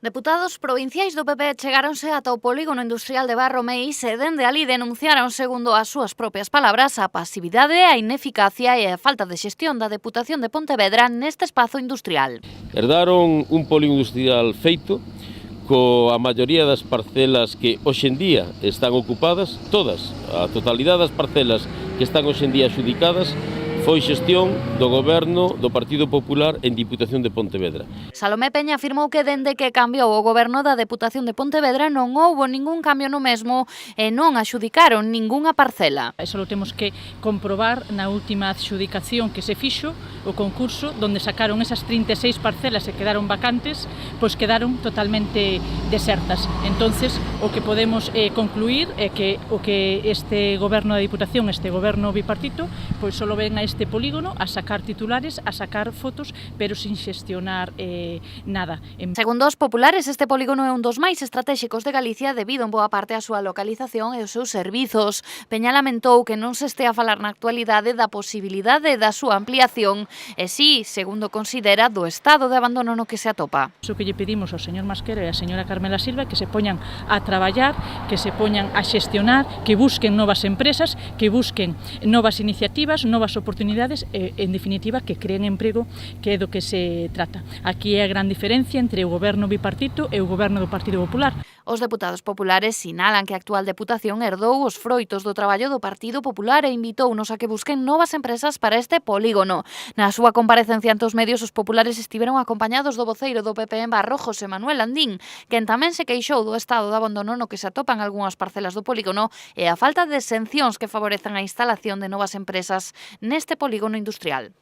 Deputados provinciais do PP chegáronse ata o polígono industrial de Barro Meis e dende ali denunciaron, segundo as súas propias palabras, a pasividade, a ineficacia e a falta de xestión da Deputación de Pontevedra neste espazo industrial. Herdaron un polígono industrial feito coa maioría das parcelas que hoxendía están ocupadas, todas, a totalidade das parcelas que están hoxendía adxudicadas, foi xestión do Goberno do Partido Popular en Diputación de Pontevedra. Salomé Peña afirmou que dende que cambiou o Goberno da Deputación de Pontevedra non houbo ningún cambio no mesmo e non adxudicaron ningunha parcela. Eso lo temos que comprobar na última adxudicación que se fixo, o concurso, donde sacaron esas 36 parcelas e quedaron vacantes, pois quedaron totalmente desertas. Entonces, o que podemos concluir é que o que este Goberno da Diputación, este Goberno bipartito, pois só ven a este polígono a sacar titulares, a sacar fotos, pero sin xestionar nada. Segundo os populares, este polígono é un dos máis estratéxicos de Galicia debido en boa parte á súa localización e os seus servizos. Peña lamentou que non se estea a falar na actualidade da posibilidade da súa ampliación e si, segundo considera, do estado de abandono no que se atopa. O que lle pedimos ao señor Masquero e á señora Carmela Silva que se poñan a traballar, que se poñan a xestionar, que busquen novas empresas, que busquen novas iniciativas, novas oportunidades e, en definitiva, que creen emprego, que é do que se trata. Aquí é a gran diferencia entre o Goberno bipartito e o Goberno do Partido Popular. Os deputados populares sinalan que a actual Deputación herdou os froitos do traballo do Partido Popular e invitounos a que busquen novas empresas para este polígono. Na súa comparecencia ante os medios, os populares estiveron acompañados do voceiro do PP en Barro, José Manuel Andín, quen tamén se queixou do estado de abandono no que se atopan algunhas parcelas do polígono e a falta de exencións que favorezan a instalación de novas empresas neste polígono industrial.